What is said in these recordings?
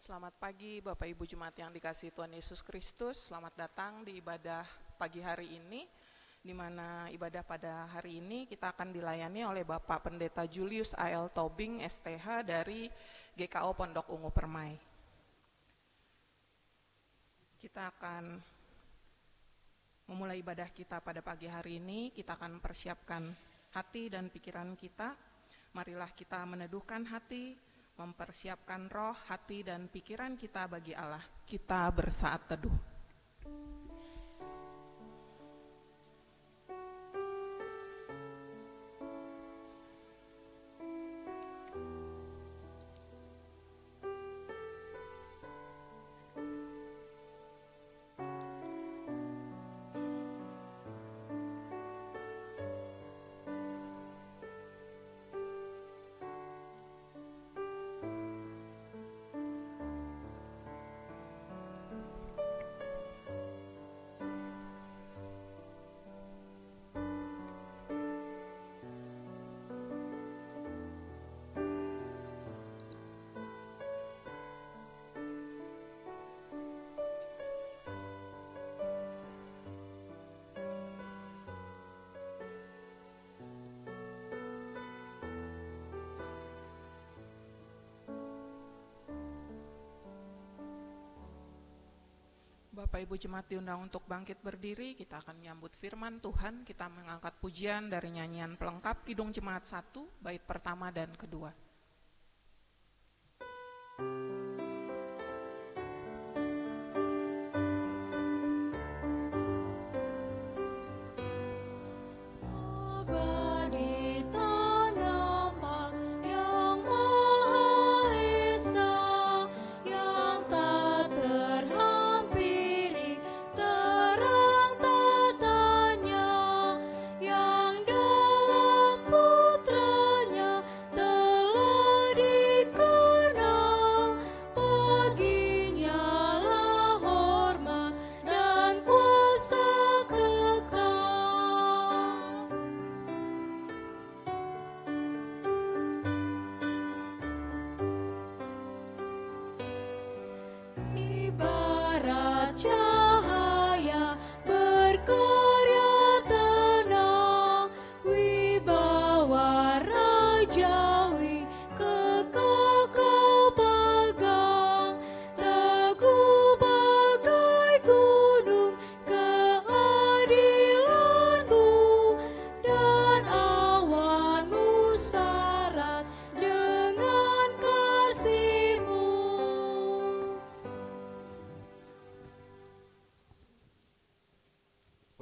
Selamat pagi Bapak Ibu Jemaat yang dikasihi Tuhan Yesus Kristus. Selamat datang di ibadah pagi hari ini, di mana ibadah pada hari ini kita akan dilayani oleh Bapak Pendeta Julius A.L. Tobing STH dari GKO Pondok Ungu Permai. Kita akan memulai ibadah kita pada pagi hari ini. Kita akan mempersiapkan hati dan pikiran kita. Marilah kita meneduhkan hati, mempersiapkan roh, hati, dan pikiran kita bagi Allah. Kita bersaat teduh. Bapak Ibu Jemaat diundang untuk bangkit berdiri. Kita akan menyambut firman Tuhan. Kita mengangkat pujian dari nyanyian pelengkap Kidung Jemaat 1, bait pertama dan kedua.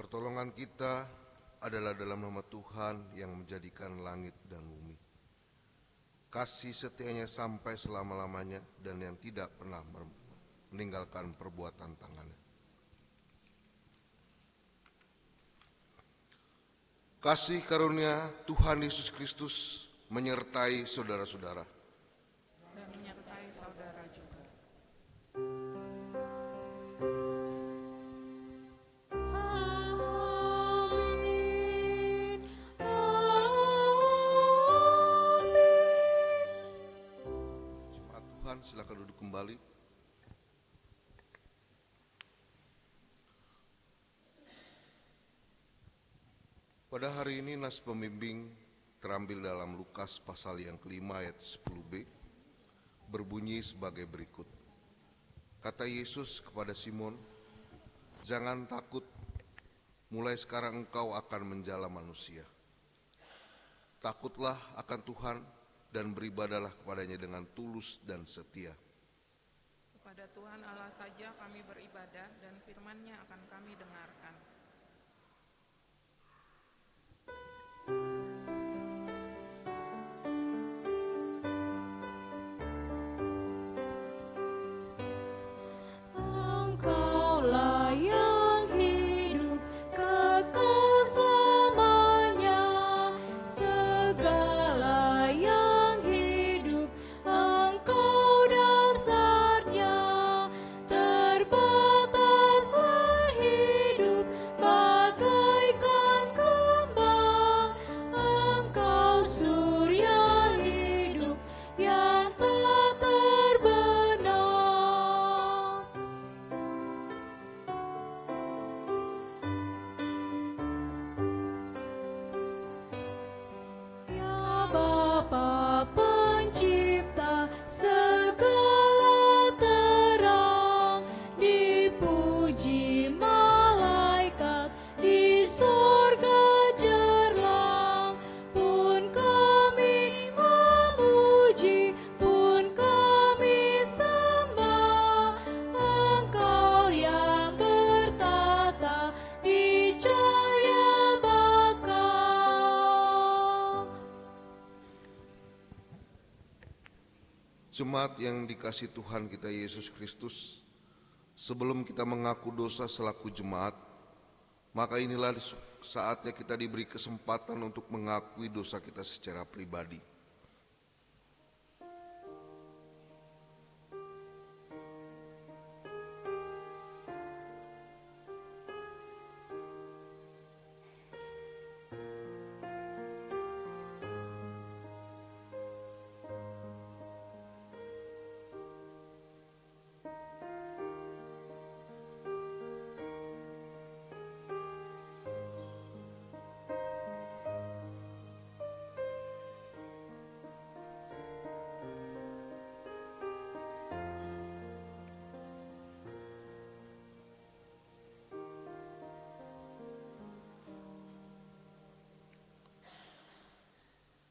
Pertolongan kita adalah dalam nama Tuhan yang menjadikan langit dan bumi. Kasih setianya sampai selama-lamanya dan yang tidak pernah meninggalkan perbuatan tangannya. Kasih karunia Tuhan Yesus Kristus menyertai saudara-saudara. Dan menyertai saudara juga. Silakan duduk kembali. Pada hari ini nas pembimbing terambil dalam Lukas pasal yang kelima ayat 10b, berbunyi sebagai berikut. Kata Yesus kepada Simon, "Jangan takut, mulai sekarang engkau akan menjala manusia. Takutlah akan Tuhan dan beribadalah kepadanya dengan tulus dan setia." Kepada Tuhan Allah saja kami beribadah dan firman-Nya akan kami dengarkan. Engkaulah yang hidup kekal selamanya, segala yang hidup Engkau dasarnya, terbataslah hidup Jemaat yang dikasihi Tuhan kita Yesus Kristus, sebelum kita mengaku dosa selaku jemaat, maka inilah saatnya kita diberi kesempatan untuk mengakui dosa kita secara pribadi.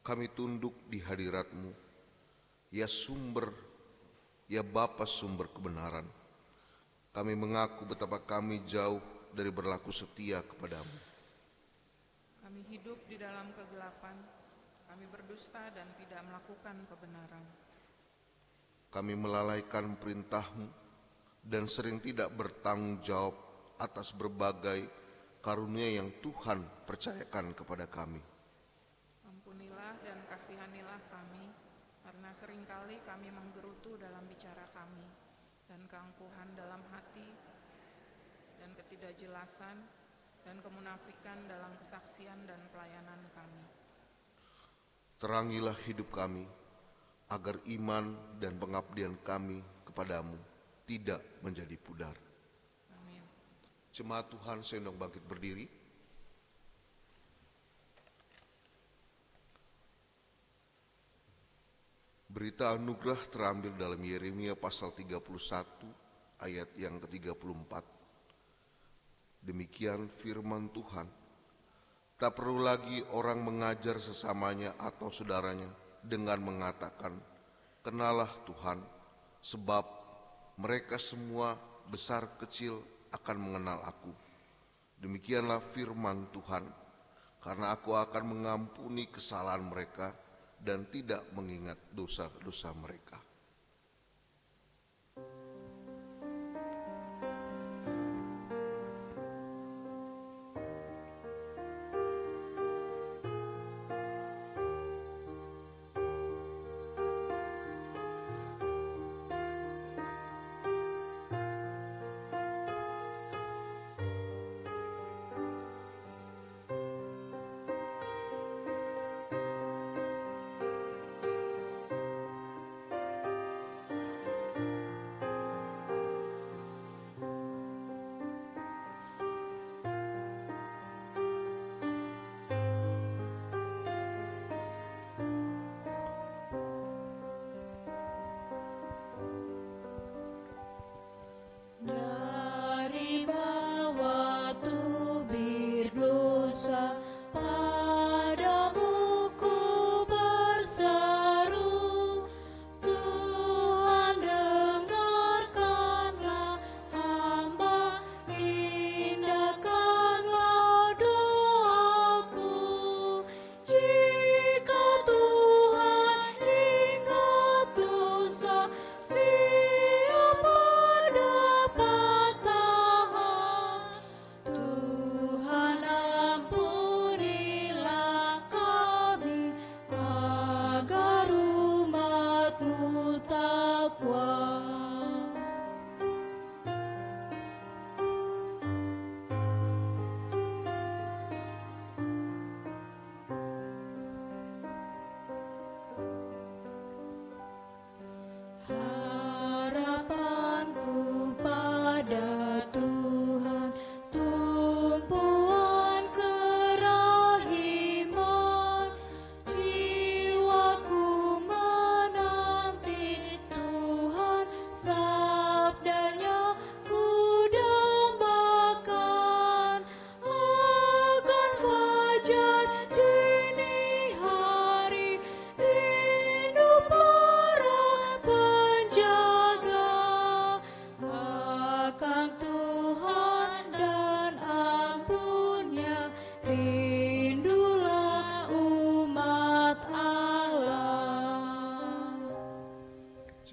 Kami tunduk di hadirat-Mu, ya sumber, ya Bapa sumber kebenaran. Kami mengaku betapa kami jauh dari berlaku setia kepadamu. Kami hidup di dalam kegelapan, kami berdusta dan tidak melakukan kebenaran. Kami melalaikan perintah-Mu dan sering tidak bertanggung jawab atas berbagai karunia yang Tuhan percayakan kepada kami. Ampunilah dan kasihanilah kami, karena seringkali kami menggerutu dalam bicara kami, dan keangkuhan dalam hati, dan ketidakjelasan, dan kemunafikan dalam kesaksian dan pelayanan kami. Terangilah hidup kami, agar iman dan pengabdian kami kepadamu tidak menjadi pudar. Amin. Jemaat Tuhan sendok bangkit berdiri. Berita anugerah terambil dalam Yeremia pasal 31 ayat yang ke-34. Demikian firman Tuhan, tak perlu lagi orang mengajar sesamanya atau saudaranya dengan mengatakan, kenalah Tuhan, sebab mereka semua besar kecil akan mengenal aku. Demikianlah firman Tuhan, karena aku akan mengampuni kesalahan mereka dan tidak mengingat dosa-dosa mereka.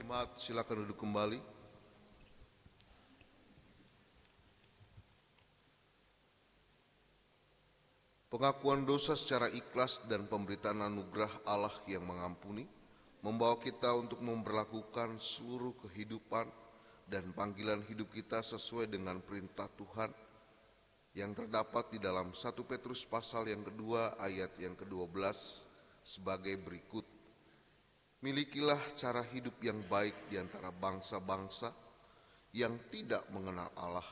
Jemaat silakan duduk kembali. Pengakuan dosa secara ikhlas dan pemberitaan anugerah Allah yang mengampuni membawa kita untuk memperlakukan seluruh kehidupan dan panggilan hidup kita sesuai dengan perintah Tuhan yang terdapat di dalam 1 Petrus pasal yang kedua ayat yang ke-12 sebagai berikut. Milikilah cara hidup yang baik di antara bangsa-bangsa yang tidak mengenal Allah,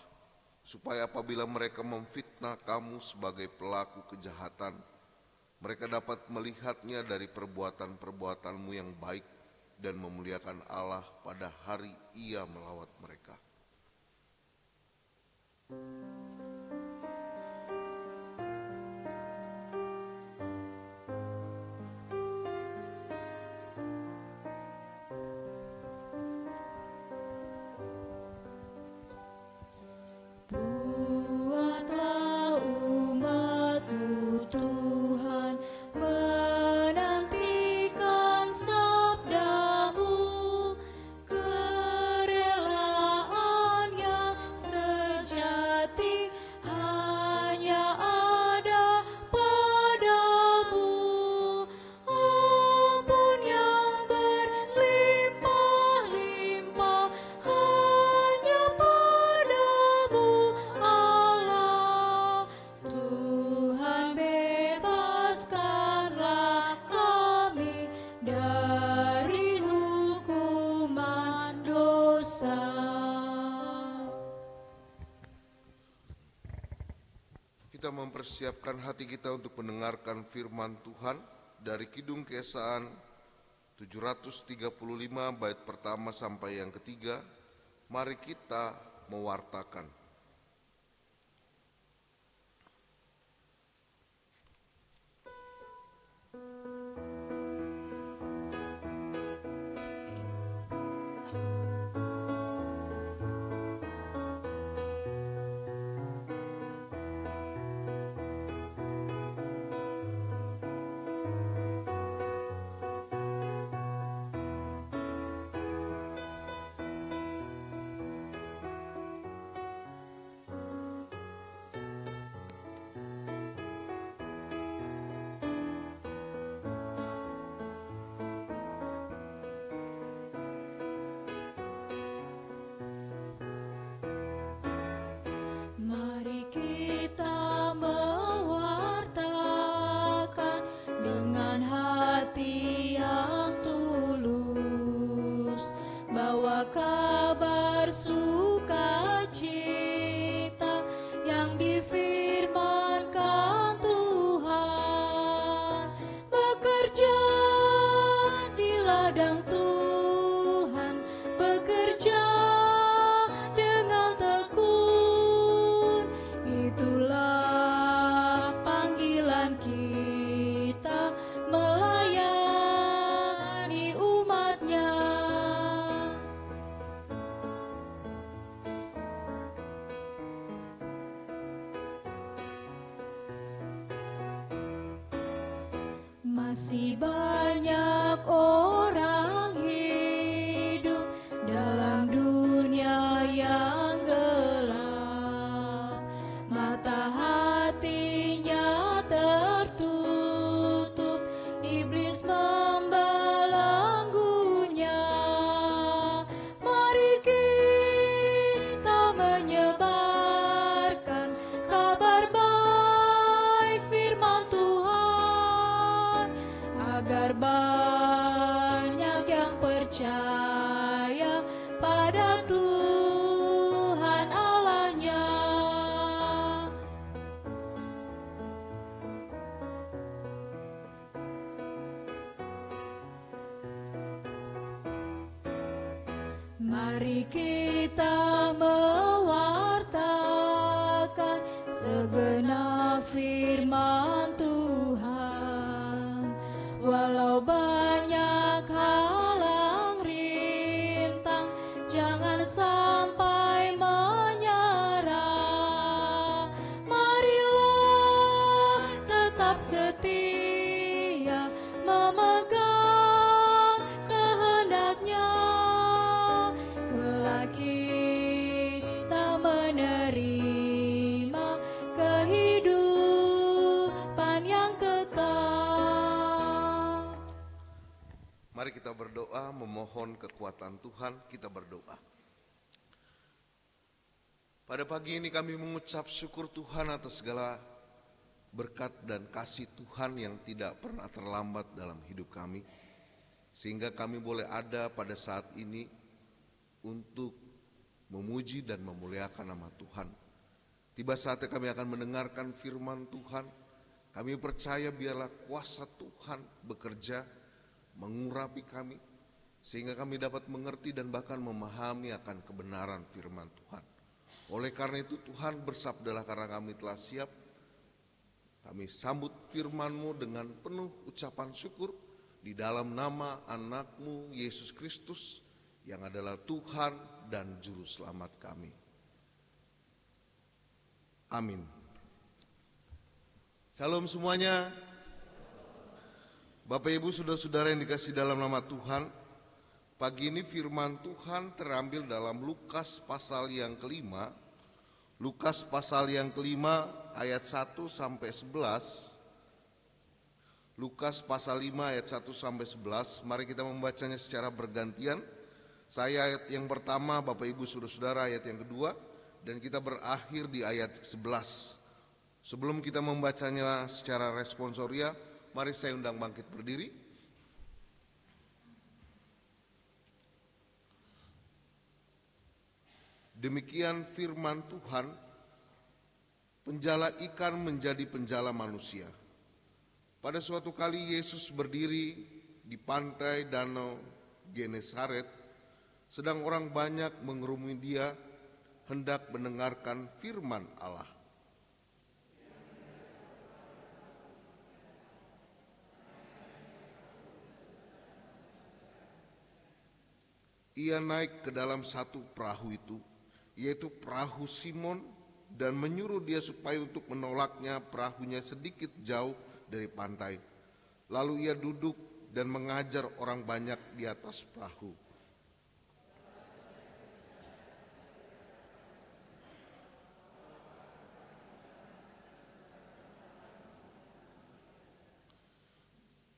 supaya apabila mereka memfitnah kamu sebagai pelaku kejahatan, mereka dapat melihatnya dari perbuatan-perbuatanmu yang baik dan memuliakan Allah pada hari Ia melawat mereka. Buatlah umat-Mu Tuhan menantikan sabda-Mu, kerelaan yang sejati hanya ada padamu. Ampun yang berlimpah-limpah hanya padamu, Allah. Tuhan, bebaskanlah kami dari hukuman dosa. Kita mempersiapkan hati kita untuk mendengarkan firman Tuhan dari Kidung Keesaan 735 bait pertama sampai yang ketiga. Mari kita mewartakan. Mari kita mewartakan dengan hati yang tulus, bawa kabar sukacita yang difirmankan Tuhan. Bekerja di ladang Tuhan, bekerja dengan tekun. Itulah panggilan kita melayani umat-Nya. Masih banyak orang hidup dalam dunia yang gelap, mata hatinya tertutup, iblis membelenggunya. Mari kita menyebarkan kabar baik firman Tuhan, agar banyak yang percaya pada Tuhan Allahnya. Mari kita mewartakan segenap firman Tuhan, walau banyak halang rintang, jangan sampai menyerah. Marilah tetap setia memegang kehendak-Nya. Tuhan, kita berdoa. Pada pagi ini kami mengucap syukur Tuhan atas segala berkat dan kasih Tuhan yang tidak pernah terlambat dalam hidup kami, sehingga kami boleh ada pada saat ini untuk memuji dan memuliakan nama Tuhan. Tiba saatnya kami akan mendengarkan firman Tuhan. Kami percaya biarlah kuasa Tuhan bekerja mengurapi kami, sehingga kami dapat mengerti dan bahkan memahami akan kebenaran firman Tuhan. Oleh karena itu Tuhan bersabdalah, karena kami telah siap. Kami sambut firman-Mu dengan penuh ucapan syukur di dalam nama anak-Mu Yesus Kristus yang adalah Tuhan dan Juru Selamat kami. Amin. Salam semuanya. Bapak Ibu saudara-saudara yang dikasihi dalam nama Tuhan, pagi ini firman Tuhan terambil dalam Lukas pasal yang kelima. Lukas pasal yang kelima ayat 1 sampai 11. Lukas pasal 5 ayat 1 sampai 11. Mari kita membacanya secara bergantian. Saya ayat yang pertama, Bapak Ibu saudara-saudara ayat yang kedua, dan kita berakhir di ayat 11. Sebelum kita membacanya secara responsoria, mari saya undang bangkit berdiri. Demikian firman Tuhan, penjala ikan menjadi penjala manusia. Pada suatu kali Yesus berdiri di pantai danau Genesaret, sedang orang banyak mengerumuni dia, hendak mendengarkan firman Allah. Ia naik ke dalam satu perahu itu, yaitu perahu Simon, dan menyuruh dia supaya untuk menolaknya perahunya sedikit jauh dari pantai. Lalu ia duduk dan mengajar orang banyak di atas perahu.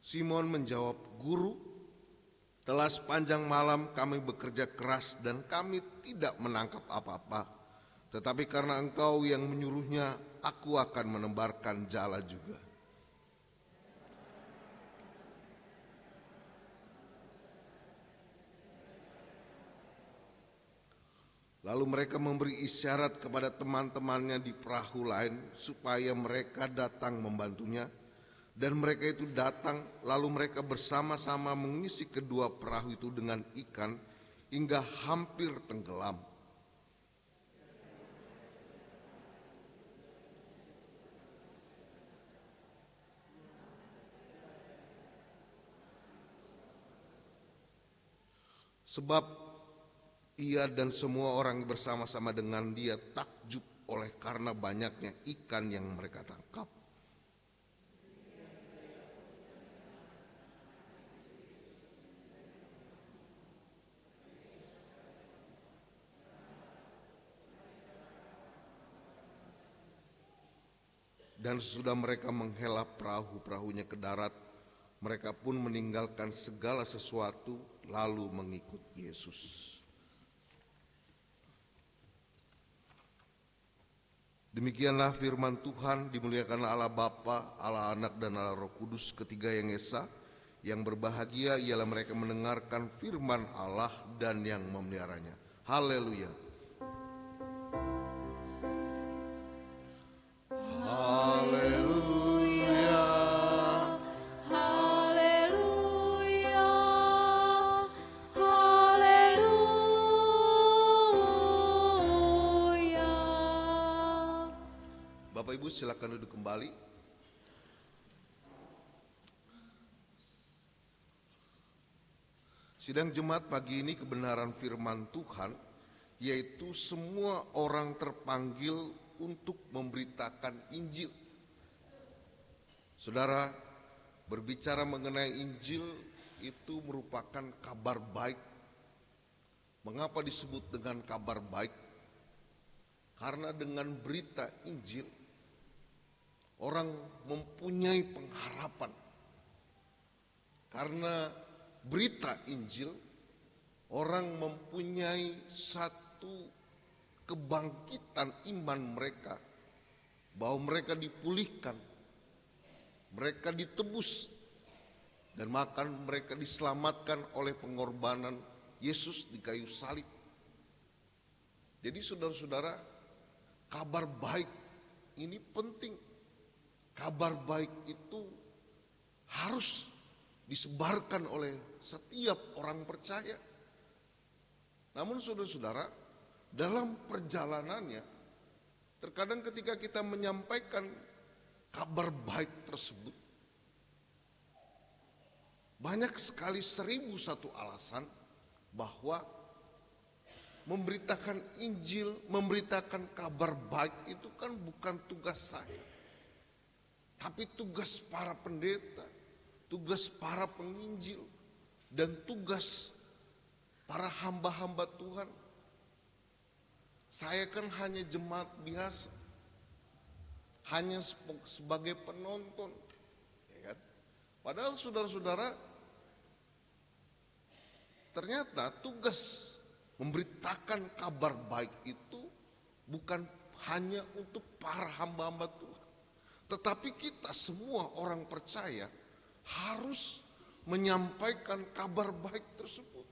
Simon menjawab, "Guru, telah sepanjang malam kami bekerja keras dan kami tidak menangkap apa-apa. Tetapi karena Engkau yang menyuruhnya, aku akan menebarkan jala juga." Lalu mereka memberi isyarat kepada teman-temannya di perahu lain supaya mereka datang membantunya. Dan mereka itu datang, lalu mereka bersama-sama mengisi kedua perahu itu dengan ikan hingga hampir tenggelam. Sebab ia dan semua orang bersama-sama dengan dia takjub oleh karena banyaknya ikan yang mereka tangkap. Dan sesudah mereka menghela perahu-perahunya ke darat, mereka pun meninggalkan segala sesuatu lalu mengikut Yesus. Demikianlah firman Tuhan. Dimuliakanlah Allah Bapa, Allah Anak dan Allah Roh Kudus, ketiga yang esa. Yang berbahagia ialah mereka mendengarkan firman Allah dan yang memeliharanya. Haleluya. Haleluya. Haleluya. Haleluya. Bapak Ibu silakan duduk kembali. Sidang jemaat pagi ini kebenaran firman Tuhan, yaitu semua orang terpanggil untuk memberitakan Injil. Saudara, berbicara mengenai Injil itu merupakan kabar baik. Mengapa disebut dengan kabar baik? Karena dengan berita Injil, orang mempunyai pengharapan. Karena berita Injil orang mempunyai satu kebangkitan iman mereka, bahwa mereka dipulihkan, mereka ditebus, dan bahkan mereka diselamatkan oleh pengorbanan Yesus di kayu salib. Jadi saudara-saudara, kabar baik ini penting. Kabar baik itu harus disebarkan oleh setiap orang percaya. Namun saudara-saudara, dalam perjalanannya, terkadang ketika kita menyampaikan kabar baik tersebut, banyak sekali 1001 alasan bahwa memberitakan Injil, memberitakan kabar baik itu kan bukan tugas saya, tapi tugas para pendeta, tugas para penginjil, dan tugas para hamba-hamba Tuhan. Saya kan hanya jemaat biasa, hanya sebagai penonton, ya kan? Padahal saudara-saudara, ternyata tugas memberitakan kabar baik itu bukan hanya untuk para hamba-hamba Tuhan, tetapi kita semua orang percaya harus menyampaikan kabar baik tersebut.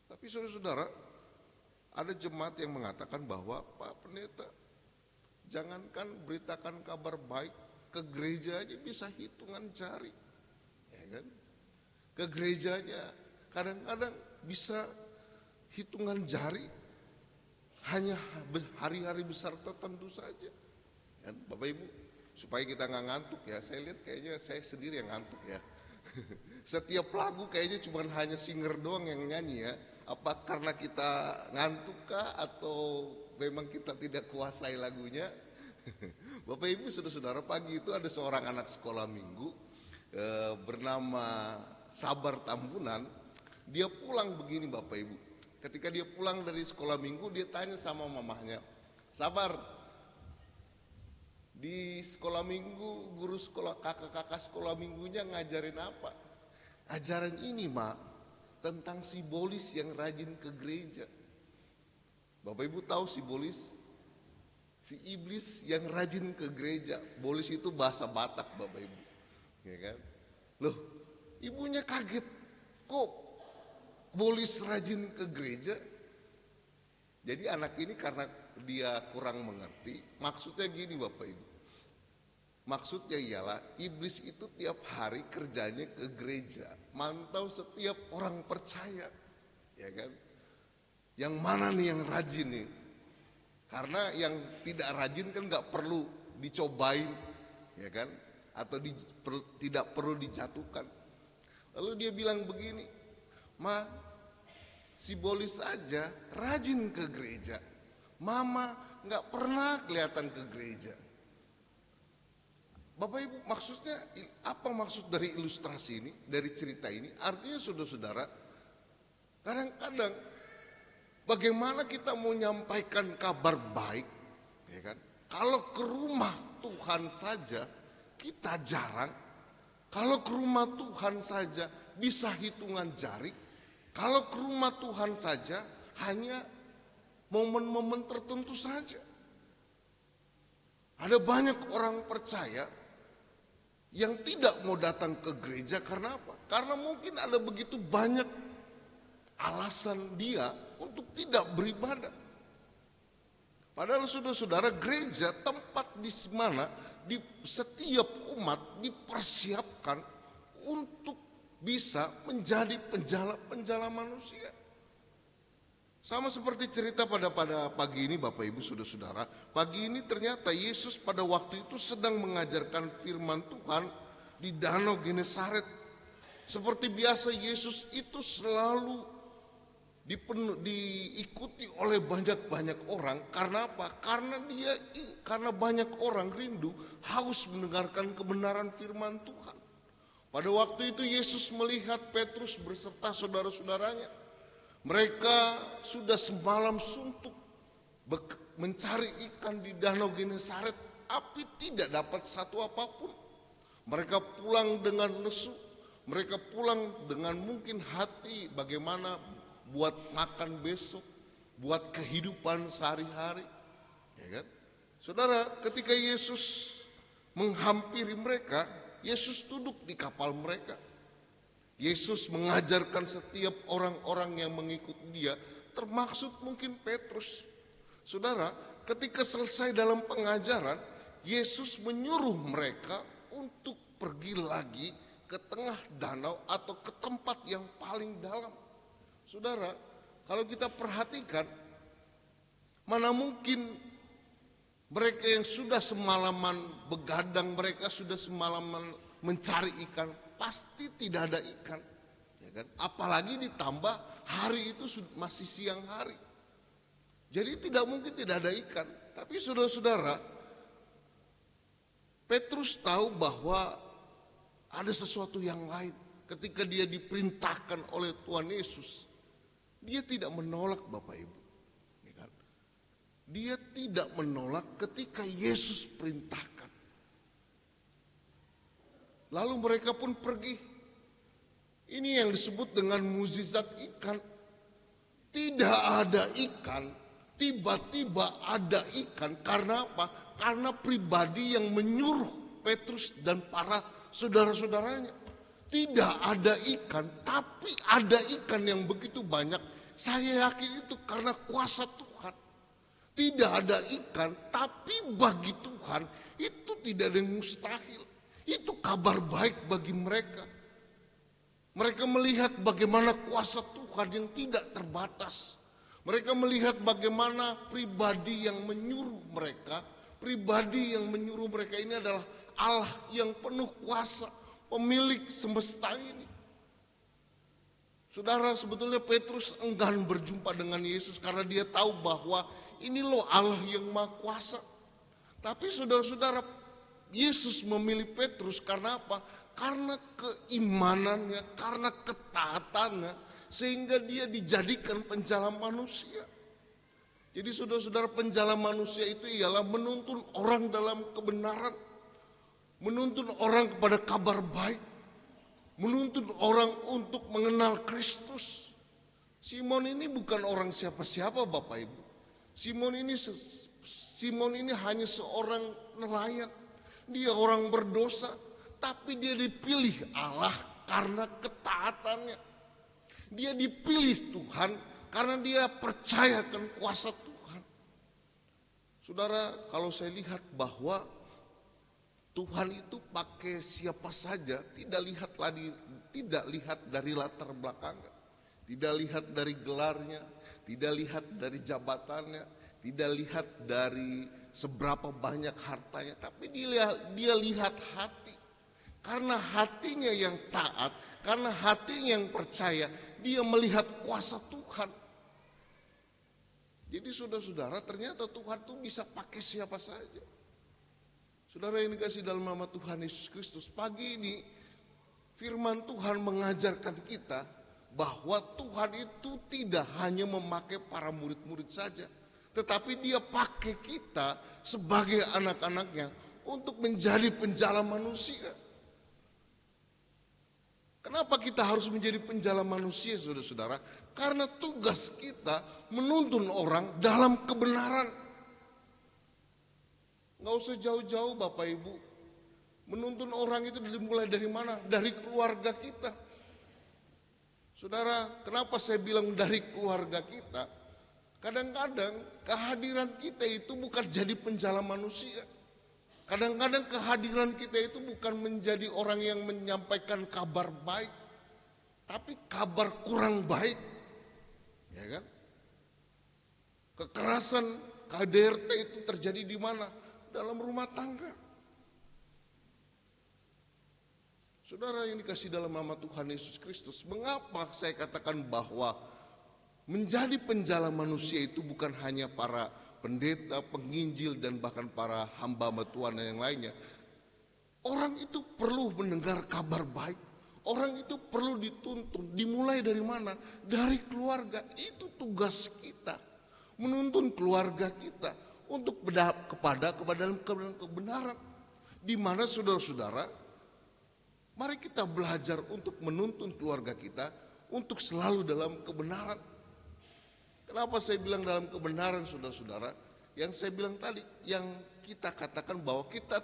Tapi saudara-saudara, ada jemaat yang mengatakan bahwa Pak Pendeta, jangankan beritakan kabar baik, ke gereja aja bisa hitungan jari, ya kan? Ke gerejanya kadang-kadang bisa hitungan jari, hanya hari-hari besar tertentu saja, kan Bapak Ibu? Supaya kita nggak ngantuk ya, saya lihat kayaknya saya sendiri yang ngantuk ya. Setiap lagu kayaknya cuma hanya singer doang yang nyanyi ya. Apa karena kita ngantuk kah atau memang kita tidak kuasai lagunya? Bapak Ibu saudara-saudara, pagi itu ada seorang anak sekolah minggu bernama Sabar Tambunan. Dia pulang begini Bapak Ibu. Ketika dia pulang dari sekolah minggu, dia tanya sama mamahnya, Sabar, di sekolah minggu guru sekolah, kakak-kakak sekolah minggunya ngajarin apa? Ajaran ini Mak, tentang simbolis yang rajin ke gereja. Bapak Ibu tahu simbolis? Si iblis yang rajin ke gereja. Bolis itu bahasa Batak Bapak Ibu, ya kan? Loh, ibunya kaget, kok bolis rajin ke gereja? Jadi anak ini karena dia kurang mengerti, maksudnya gini Bapak Ibu. Maksudnya ialah iblis itu tiap hari kerjanya ke gereja, mantau setiap orang percaya, ya kan? Yang mana nih yang rajin nih? Karena yang tidak rajin kan nggak perlu dicobain, ya kan? Atau tidak perlu dijatuhkan. Lalu dia bilang begini, Ma, si Bolis aja rajin ke gereja, Mama nggak pernah kelihatan ke gereja. Bapak Ibu, maksudnya apa maksud dari ilustrasi ini, dari cerita ini? Artinya saudara-saudara, kadang-kadang bagaimana kita mau menyampaikan kabar baik, ya kan? Kalau ke rumah Tuhan saja kita jarang, kalau ke rumah Tuhan saja bisa hitungan jari, kalau ke rumah Tuhan saja hanya momen-momen tertentu saja. Ada banyak orang percaya yang tidak mau datang ke gereja karena apa? Karena mungkin ada begitu banyak alasan dia untuk tidak beribadah. Padahal saudara-saudara, gereja tempat di mana di setiap umat dipersiapkan untuk bisa menjadi penjala manusia. Sama seperti cerita pada pagi ini Bapak Ibu saudara-saudara, pagi ini ternyata Yesus pada waktu itu sedang mengajarkan firman Tuhan di Danau Genesaret. Seperti biasa Yesus itu selalu diikuti oleh banyak-banyak orang. Karena apa? Karena banyak orang rindu haus mendengarkan kebenaran firman Tuhan. Pada waktu itu Yesus melihat Petrus beserta saudara-saudaranya. Mereka sudah semalam suntuk mencari ikan di Danau Genesaret, tapi tidak dapat satu apapun. Mereka pulang dengan lesu, Mereka pulang dengan mungkin hati bagaimana buat makan besok, buat kehidupan sehari-hari. Ya kan? Saudara, ketika Yesus menghampiri mereka, Yesus duduk di kapal mereka. Yesus mengajarkan setiap orang-orang yang mengikuti dia, termasuk mungkin Petrus. Saudara, ketika selesai dalam pengajaran, Yesus menyuruh mereka untuk pergi lagi ke tengah danau atau ke tempat yang paling dalam. Saudara, kalau kita perhatikan, mana mungkin mereka yang sudah semalaman begadang, mereka sudah semalaman mencari ikan, pasti tidak ada ikan. Ya kan? Apalagi ditambah hari itu masih siang hari. Jadi tidak mungkin tidak ada ikan. Tapi saudara-saudara, Petrus tahu bahwa ada sesuatu yang lain. Ketika dia diperintahkan oleh Tuhan Yesus, dia tidak menolak Bapak Ibu. Ya kan? Dia tidak menolak ketika Yesus perintahkan. Lalu mereka pun pergi. Ini yang disebut dengan mukjizat ikan. Tidak ada ikan, tiba-tiba ada ikan. Karena apa? Karena pribadi yang menyuruh Petrus dan para saudara-saudaranya. Tidak ada ikan, tapi ada ikan yang begitu banyak. Saya yakin itu karena kuasa Tuhan. Tidak ada ikan, tapi bagi Tuhan itu tidak ada yang mustahil. Itu kabar baik bagi mereka. Mereka melihat bagaimana kuasa Tuhan yang tidak terbatas. Mereka melihat bagaimana pribadi yang menyuruh mereka. Pribadi yang menyuruh mereka ini adalah Allah yang penuh kuasa, pemilik semesta ini. Saudara, sebetulnya Petrus enggan berjumpa dengan Yesus karena dia tahu bahwa ini loh Allah yang maha kuasa. Tapi saudara-saudara, Yesus memilih Petrus karena apa? Karena keimanannya, karena ketaatannya, sehingga dia dijadikan penjala manusia. Jadi saudara-saudara, penjala manusia itu ialah menuntun orang dalam kebenaran, menuntun orang kepada kabar baik, menuntun orang untuk mengenal Kristus. Simon ini bukan orang siapa-siapa Bapak Ibu. Simon ini hanya seorang nelayan. Dia orang berdosa, tapi dia dipilih Allah karena ketaatannya. Dia dipilih Tuhan karena dia percayakan kuasa Tuhan. Saudara, kalau saya lihat bahwa Tuhan itu pakai siapa saja, tidak lihat dari latar belakangnya, tidak lihat dari gelarnya, tidak lihat dari jabatannya, tidak lihat dari seberapa banyak hartanya, tapi dia lihat hati. Karena hatinya yang taat, karena hatinya yang percaya, dia melihat kuasa Tuhan. Jadi saudara-saudara, ternyata Tuhan tuh bisa pakai siapa saja. Saudara yang dikasih dalam nama Tuhan Yesus Kristus, pagi ini firman Tuhan mengajarkan kita bahwa Tuhan itu tidak hanya memakai para murid-murid saja, tetapi dia pakai kita sebagai anak-anaknya untuk menjadi penjala manusia. Kenapa kita harus menjadi penjala manusia, saudara-saudara? Karena tugas kita menuntun orang dalam kebenaran. Nggak usah jauh-jauh Bapak Ibu. Menuntun orang itu dimulai dari mana? Dari keluarga kita. Saudara, kenapa saya bilang dari keluarga kita? Kadang-kadang kehadiran kita itu bukan jadi penjala manusia. Kadang-kadang kehadiran kita itu bukan menjadi orang yang menyampaikan kabar baik, tapi kabar kurang baik. Ya kan? Kekerasan KDRT itu terjadi di mana? Dalam rumah tangga. Saudara yang dikasih dalam nama Tuhan Yesus Kristus, mengapa saya katakan bahwa menjadi penjala manusia itu bukan hanya para pendeta, penginjil, dan bahkan para hamba Tuhan yang lainnya. Orang itu perlu mendengar kabar baik. Orang itu perlu dituntun. Dimulai dari mana? Dari keluarga. Itu tugas kita. Menuntun keluarga kita untuk kepada dalam kebenaran. Di mana saudara-saudara, Mari kita belajar untuk menuntun keluarga kita untuk selalu dalam kebenaran. Kenapa saya bilang dalam kebenaran, saudara-saudara? Yang saya bilang tadi, yang kita katakan bahwa kita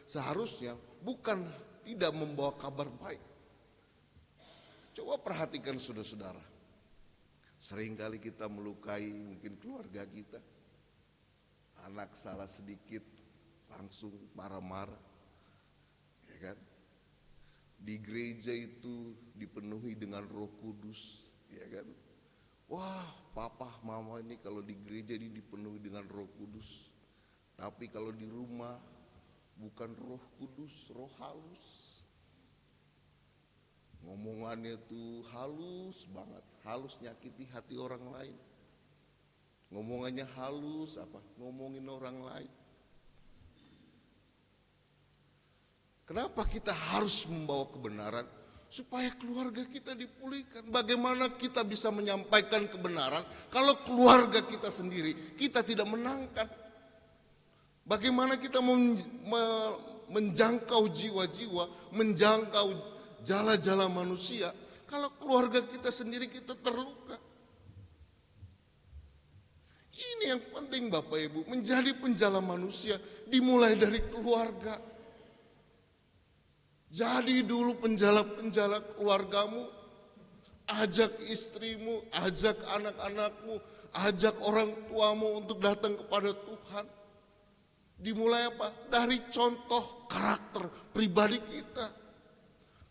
seharusnya bukan tidak membawa kabar baik. Coba perhatikan saudara-saudara. Seringkali kita melukai mungkin keluarga kita. Anak salah sedikit langsung marah-marah. Ya kan? Di gereja itu dipenuhi dengan Roh Kudus, ya kan? Wah, papa, mama ini kalau di gereja ini dipenuhi dengan Roh Kudus. Tapi kalau di rumah bukan Roh Kudus, roh halus. Ngomongannya tuh halus banget, halus nyakiti hati orang lain. Ngomongannya halus ngomongin orang lain. Kenapa kita harus membawa kebenaran? Supaya keluarga kita dipulihkan. Bagaimana kita bisa menyampaikan kebenaran kalau keluarga kita sendiri kita tidak menangkan? Bagaimana kita menjangkau jiwa-jiwa, menjangkau jala-jala manusia kalau keluarga kita sendiri kita terluka? Ini yang penting Bapak Ibu, menjadi penjala manusia dimulai dari keluarga. Jadi dulu penjala-penjala keluargamu, ajak istrimu, ajak anak-anakmu, ajak orang tuamu untuk datang kepada Tuhan. Dimulai apa? Dari contoh karakter pribadi kita.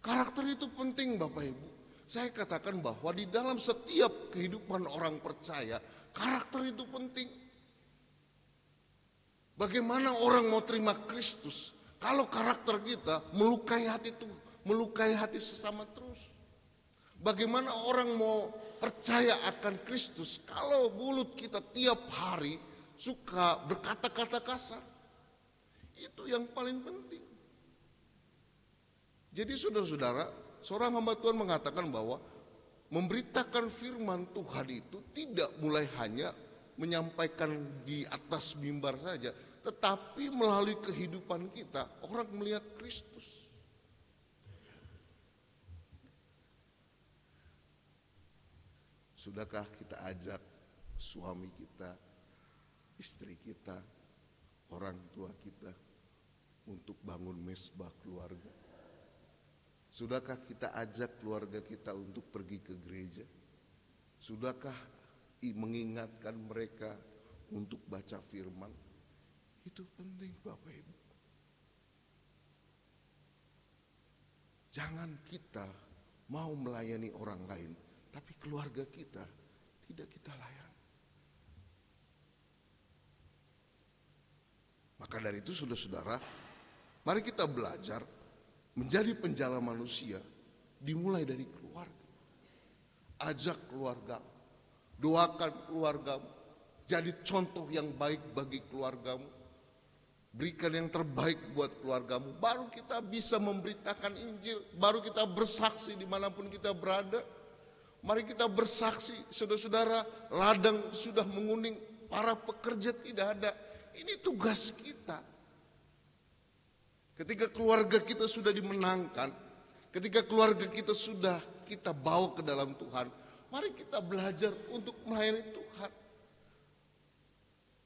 Karakter itu penting Bapak Ibu. Saya katakan bahwa di dalam setiap kehidupan orang percaya, karakter itu penting. Bagaimana orang mau terima Kristus kalau karakter kita melukai hati Tuhan, melukai hati sesama terus? Bagaimana orang mau percaya akan Kristus kalau mulut kita tiap hari suka berkata-kata kasar? Itu yang paling penting. Jadi saudara-saudara, seorang hamba Tuhan mengatakan bahwa memberitakan firman Tuhan itu tidak mulai hanya menyampaikan di atas mimbar saja, tetapi melalui kehidupan kita orang melihat Kristus. Sudahkah kita ajak suami kita, istri kita, orang tua kita untuk bangun mesbah keluarga? Sudahkah kita ajak keluarga kita untuk pergi ke gereja? Sudahkah mengingatkan mereka untuk baca firman? Itu penting Bapak Ibu. Jangan kita mau melayani orang lain, tapi keluarga kita tidak kita layani. Maka dari itu saudara-saudara, mari kita belajar menjadi penjala manusia dimulai dari keluarga. Ajak keluarga, doakan keluargamu, jadi contoh yang baik bagi keluargamu. Berikan yang terbaik buat keluargamu, baru kita bisa memberitakan Injil, baru kita bersaksi dimanapun kita berada. Mari kita bersaksi, saudara-saudara, ladang sudah menguning, para pekerja tidak ada. Ini tugas kita. Ketika keluarga kita sudah dimenangkan, ketika keluarga kita sudah kita bawa ke dalam Tuhan, mari kita belajar untuk melayani Tuhan.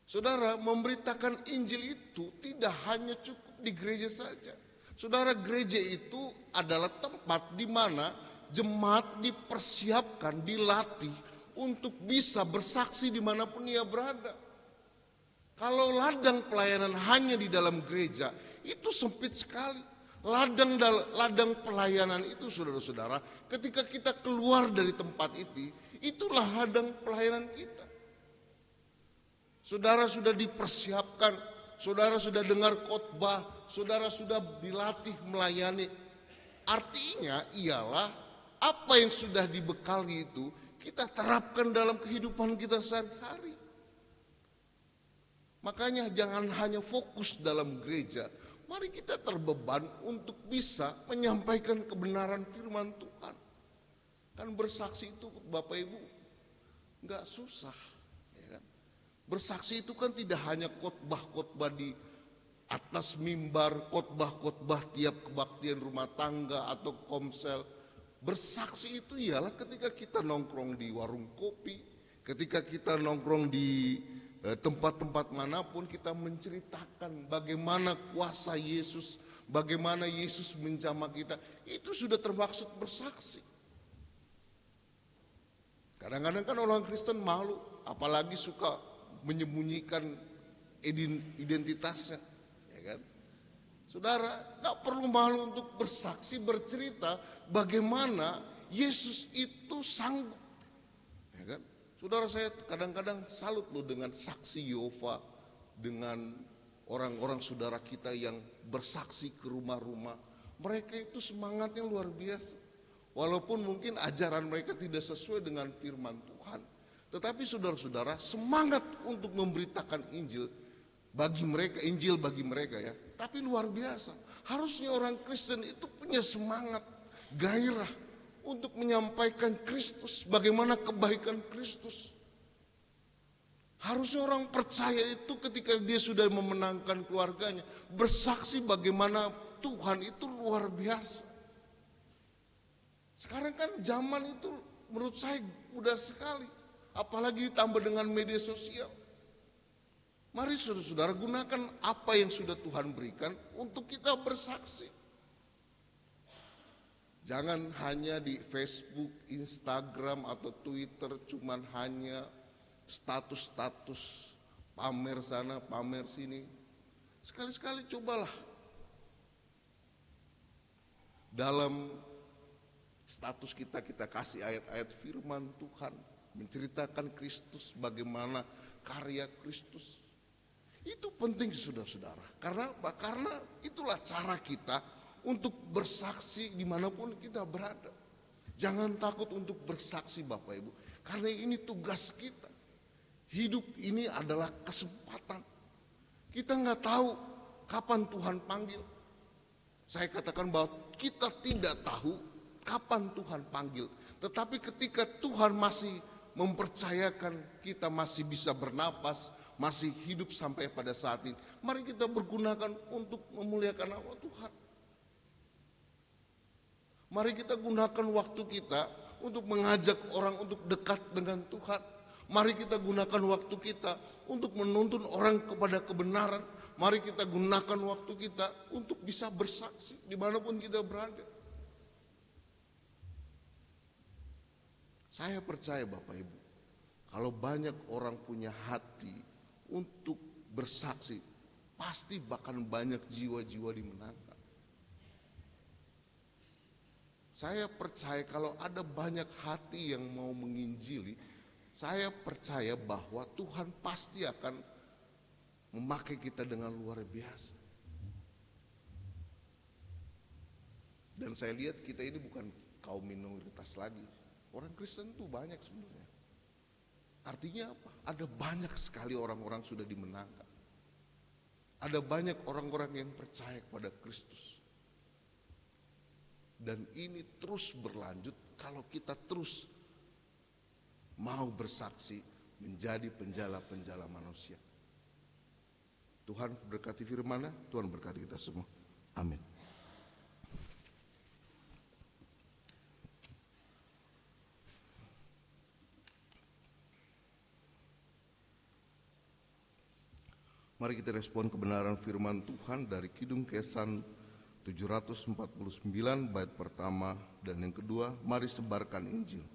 Saudara, memberitakan Injil itu tidak hanya cukup di gereja saja. Saudara, gereja itu adalah tempat di mana jemaat dipersiapkan, dilatih untuk bisa bersaksi dimanapun ia berada. Kalau ladang pelayanan hanya di dalam gereja, itu sempit sekali. Ladang pelayanan itu saudara-saudara, ketika kita keluar dari tempat itu, itulah ladang pelayanan kita. Saudara sudah dipersiapkan, saudara sudah dengar khotbah, saudara sudah dilatih melayani. Artinya ialah apa yang sudah dibekali itu kita terapkan dalam kehidupan kita sehari-hari. Makanya jangan hanya fokus dalam gereja, mari kita terbeban untuk bisa menyampaikan kebenaran firman Tuhan. Kan bersaksi itu Bapak Ibu enggak susah. Bersaksi itu kan tidak hanya khotbah-khotbah di atas mimbar khotbah-khotbah tiap kebaktian rumah tangga atau komsel. Bersaksi itu ialah ketika kita nongkrong di warung kopi, ketika kita nongkrong di tempat-tempat manapun, kita menceritakan bagaimana kuasa Yesus, bagaimana Yesus menjamah kita. Itu sudah termaksud bersaksi. Kadang-kadang kan orang Kristen malu, apalagi suka menyembunyikan identitasnya, ya kan? Saudara, gak perlu malu untuk bersaksi, bercerita bagaimana Yesus itu sanggup, ya kan? Saudara, saya kadang-kadang salut loh dengan saksi Yehova, dengan orang-orang saudara kita yang bersaksi ke rumah-rumah. Mereka itu semangatnya luar biasa. Walaupun mungkin ajaran mereka tidak sesuai dengan firman Tuhan, tetapi saudara-saudara, semangat untuk memberitakan Injil bagi mereka ya, tapi luar biasa. Harusnya orang Kristen itu punya semangat, gairah untuk menyampaikan Kristus, bagaimana kebaikan Kristus. Harusnya orang percaya itu ketika dia sudah memenangkan keluarganya, bersaksi bagaimana Tuhan itu luar biasa. Sekarang kan zaman itu menurut saya mudah sekali, apalagi ditambah dengan media sosial. Mari saudara-saudara, gunakan apa yang sudah Tuhan berikan untuk kita bersaksi. Jangan hanya di Facebook, Instagram atau Twitter cuman hanya status-status pamer sana, pamer sini. Sekali-sekali cobalah dalam status kita kasih ayat-ayat firman Tuhan, menceritakan Kristus, bagaimana karya Kristus. Itu penting saudara-saudara. Karena apa? Karena itulah cara kita untuk bersaksi dimanapun kita berada. Jangan takut untuk bersaksi Bapak Ibu, karena ini tugas kita. Hidup ini adalah kesempatan. Kita nggak tahu kapan Tuhan panggil. Saya katakan bahwa kita tidak tahu kapan Tuhan panggil. Tetapi ketika Tuhan masih mempercayakan kita masih bisa bernapas, masih hidup sampai pada saat ini, mari kita bergunakan untuk memuliakan nama Tuhan. Mari kita gunakan waktu kita untuk mengajak orang untuk dekat dengan Tuhan. Mari kita gunakan waktu kita untuk menuntun orang kepada kebenaran. Mari kita gunakan waktu kita untuk bisa bersaksi dimanapun kita berada. Saya percaya Bapak Ibu, kalau banyak orang punya hati untuk bersaksi, pasti bahkan banyak jiwa-jiwa dimenangkan. Saya percaya kalau ada banyak hati yang mau menginjili, saya percaya bahwa Tuhan pasti akan memakai kita dengan luar biasa. Dan saya lihat kita ini bukan kaum minoritas lagi. Orang Kristen itu banyak sebenarnya. Artinya apa? Ada banyak sekali orang-orang sudah dimenangkan. Ada banyak orang-orang yang percaya kepada Kristus. Dan ini terus berlanjut kalau kita terus mau bersaksi menjadi penjala-penjala manusia. Tuhan berkati firman-Nya, Tuhan berkati kita semua. Amin. Mari kita respon kebenaran firman Tuhan dari Kidung Kesan 749 bait pertama dan yang kedua. Mari sebarkan Injil.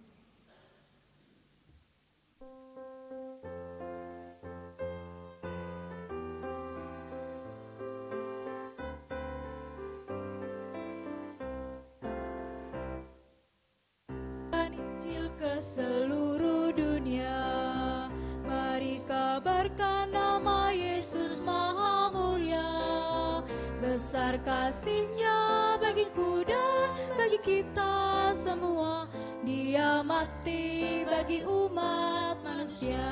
Injil ke seluruh dunia, mari kabarkan nama Yesus Maha Mulia. Besar kasih-Nya bagiku dan bagi kita semua, Dia mati bagi umat manusia.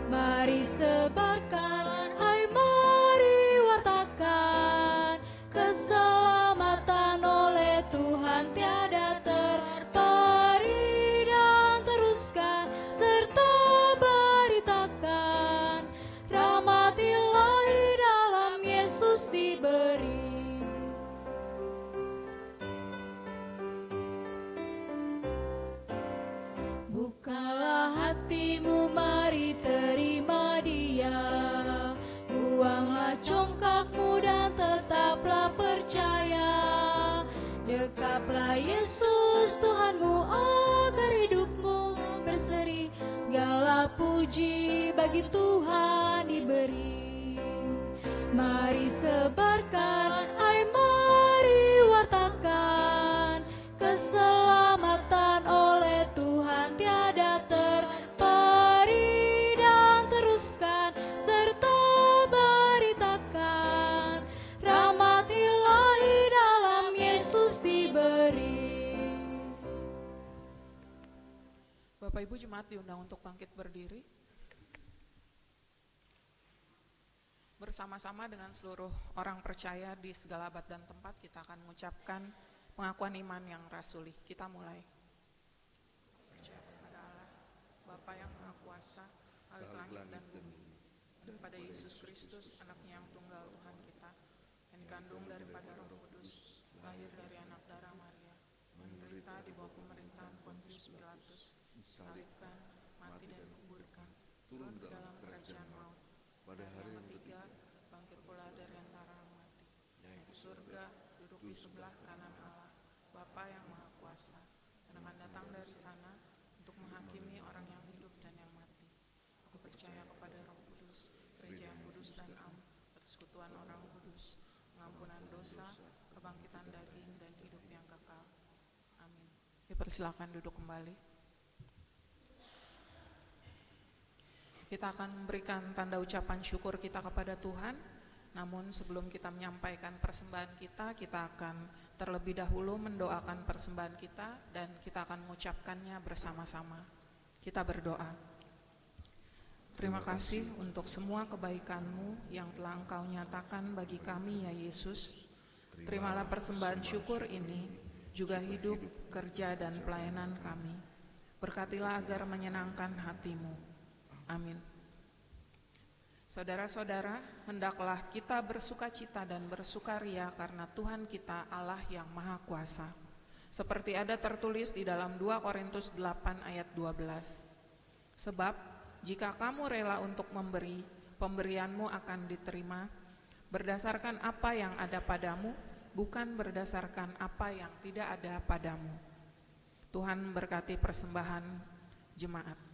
Mari sebarkan, hai mari wartakan, keselamatan oleh Tuhan tiada terperi, dan teruskan serta beritakan rahmat Ilahi dalam Yesus Tuhanmu agar hidupmu berseri, segala puji bagi Tuhan diberi. Mari sebarkan, hai mari wartakan, keselamatan oleh Tuhan tiada terperi, dan teruskan serta beritakan, rahmat ilahi dalam Yesus diberi. Bapak Ibu jemaat diundang untuk bangkit berdiri. Bersama-sama dengan seluruh orang percaya di segala abad dan tempat, kita akan mengucapkan pengakuan iman yang rasuli. Kita mulai. Percaya kepada Allah, Bapa yang Maha Kuasa, Khalik langit dan bumi, dan pada Yesus Kristus, anaknya yang tunggal Tuhan kita, yang dikandung daripada Roh Kudus, lahir dari anak darah Maria, menderita di bawah pemerintahan Pontius Pilatus, disalibkan, mati dan dikuburkan, turun ke dalam kerajaan maut. Pada hari yang ketiga, bangkit pula dari antara mati, naik ke surga, duduk di sebelah kanan Allah, Bapa yang Maha Kuasa, dan akan datang dari sana untuk menghakimi orang yang hidup dan yang mati. Aku percaya kepada Roh Kudus, gereja yang kudus dan am, persekutuan orang kudus, pengampunan dosa, kebangkitan daging dan hidup yang kekal. Amin. Dipersilakan duduk kembali. Kita akan memberikan tanda ucapan syukur kita kepada Tuhan. Namun sebelum kita menyampaikan persembahan kita akan terlebih dahulu mendoakan persembahan kita dan kita akan mengucapkannya bersama-sama. Kita berdoa. Terima kasih untuk semua kebaikan-Mu yang telah Engkau nyatakan bagi kami ya Yesus. Terimalah persembahan syukur ini, juga hidup, kerja, dan pelayanan kami. Berkatilah agar menyenangkan hati-Mu. Amin. Saudara-saudara, hendaklah kita bersukacita dan bersukaria karena Tuhan kita Allah yang Maha Kuasa. Seperti ada tertulis di dalam 2 Korintus 8 ayat 12. Sebab jika kamu rela untuk memberi, pemberianmu akan diterima berdasarkan apa yang ada padamu, bukan berdasarkan apa yang tidak ada padamu. Tuhan berkati persembahan jemaat.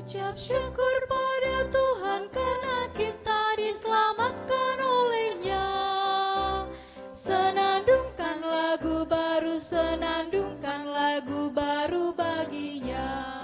Ucap syukur pada Tuhan karena kita diselamatkan oleh-Nya. Senandungkan lagu baru, senandungkan lagu baru bagi-Nya.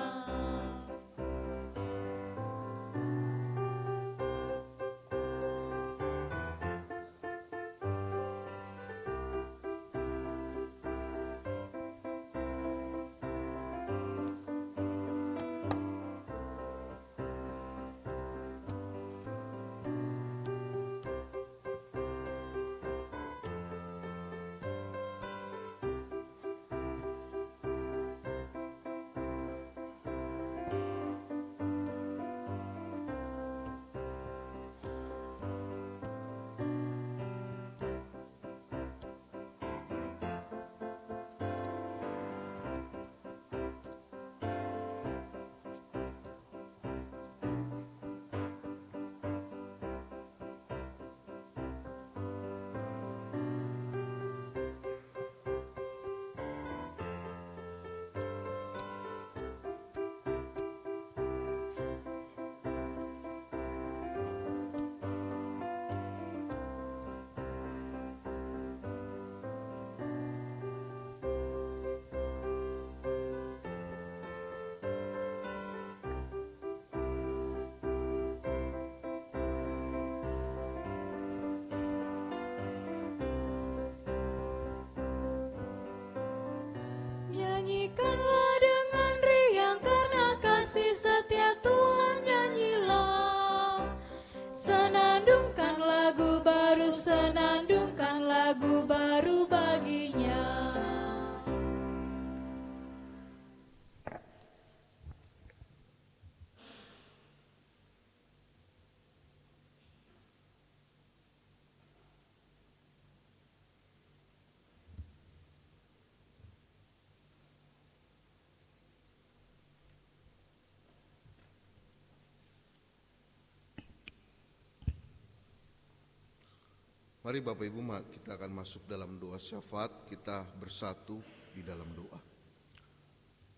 Mari Bapak Ibu, kita akan masuk dalam doa syafaat, kita bersatu di dalam doa.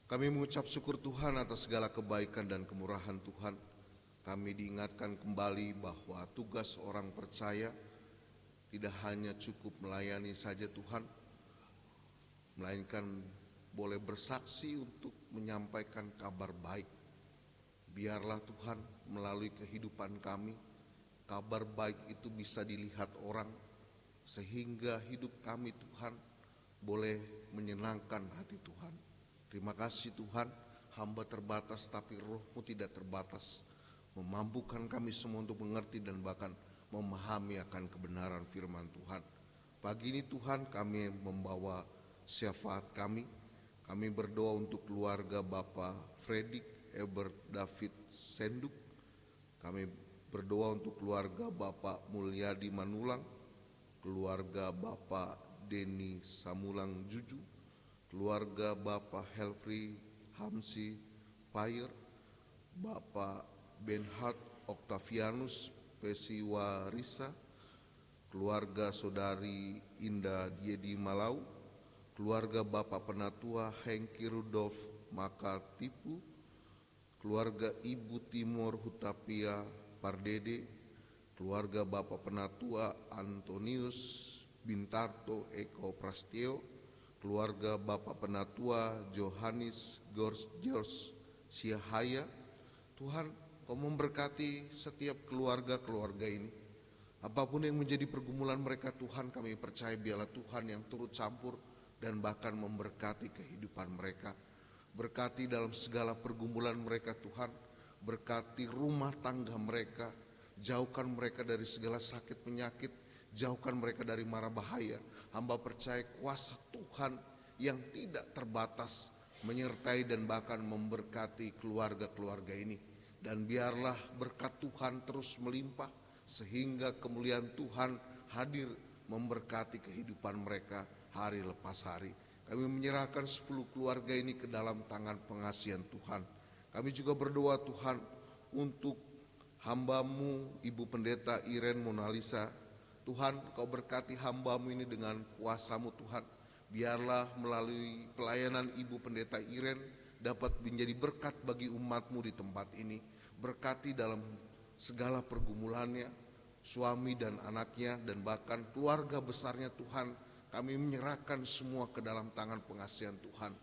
Kami mengucap syukur Tuhan atas segala kebaikan dan kemurahan Tuhan. Kami diingatkan kembali bahwa tugas orang percaya tidak hanya cukup melayani saja Tuhan, melainkan boleh bersaksi untuk menyampaikan kabar baik. Biarlah Tuhan melalui kehidupan kami, kabar baik itu bisa dilihat orang, sehingga hidup kami Tuhan boleh menyenangkan hati Tuhan. Terima kasih Tuhan, hamba terbatas tapi Roh-Mu tidak terbatas, memampukan kami semua untuk mengerti dan bahkan memahami akan kebenaran firman Tuhan. Pagi ini Tuhan, kami membawa syafaat kami berdoa untuk keluarga Bapak Fredrik Ebert David Senduk. Kami berdoa untuk keluarga Bapak Mulyadi Manulang, keluarga Bapak Denny Samulang Juju, keluarga Bapak Helfri Hamsi Payer, Bapak Benhard Octavianus Pesiwarisa, keluarga Saudari Indah Diedi Malau, keluarga Bapak Penatua Hengki Rudolf Makatipu, keluarga Ibu Timur Hutapia Pardede, keluarga Bapak Penatua Antonius Bintarto Eko Prastio, keluarga Bapak Penatua Johannes George Siahaya. Tuhan, Kau memberkati setiap keluarga-keluarga ini. Apapun yang menjadi pergumulan mereka Tuhan, kami percaya biarlah Tuhan yang turut campur dan bahkan memberkati kehidupan mereka. Berkati dalam segala pergumulan mereka Tuhan. Berkati rumah tangga mereka, jauhkan mereka dari segala sakit penyakit, jauhkan mereka dari mara bahaya. Hamba percaya kuasa Tuhan yang tidak terbatas menyertai dan bahkan memberkati keluarga-keluarga ini. Dan biarlah berkat Tuhan terus melimpah sehingga kemuliaan Tuhan hadir memberkati kehidupan mereka hari lepas hari. Kami menyerahkan 10 keluarga ini ke dalam tangan pengasihan Tuhan. Kami juga berdoa Tuhan untuk hamba-Mu Ibu Pendeta Iren Monalisa. Tuhan, Kau berkati hamba-Mu ini dengan kuasa-Mu Tuhan. Biarlah melalui pelayanan Ibu Pendeta Iren dapat menjadi berkat bagi umat-Mu di tempat ini. Berkati dalam segala pergumulannya, suami dan anaknya dan bahkan keluarga besarnya Tuhan. Kami menyerahkan semua ke dalam tangan pengasihan Tuhan.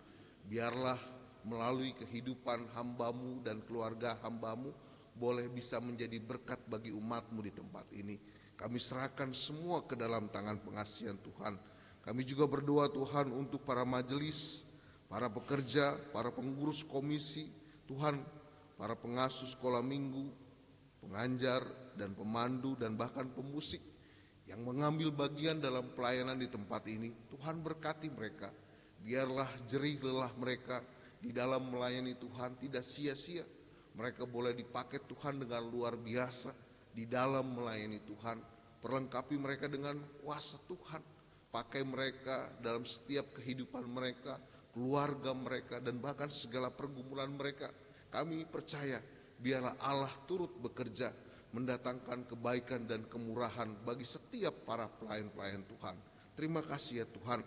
Biarlah melalui kehidupan hamba-Mu dan keluarga hamba-Mu boleh bisa menjadi berkat bagi umat-Mu di tempat ini. Kami serahkan semua ke dalam tangan pengasihan Tuhan. Kami juga berdoa Tuhan untuk para majelis, para pekerja, para pengurus komisi, Tuhan, para pengasuh sekolah minggu, pengajar dan pemandu dan bahkan pemusik yang mengambil bagian dalam pelayanan di tempat ini. Tuhan berkati mereka, biarlah jerih lelah mereka di dalam melayani Tuhan tidak sia-sia. Mereka boleh dipakai Tuhan dengan luar biasa di dalam melayani Tuhan. Perlengkapi mereka dengan kuasa Tuhan. Pakai mereka dalam setiap kehidupan mereka, keluarga mereka dan bahkan segala pergumulan mereka. Kami percaya biarlah Allah turut bekerja mendatangkan kebaikan dan kemurahan bagi setiap para pelayan-pelayan Tuhan. Terima kasih ya Tuhan.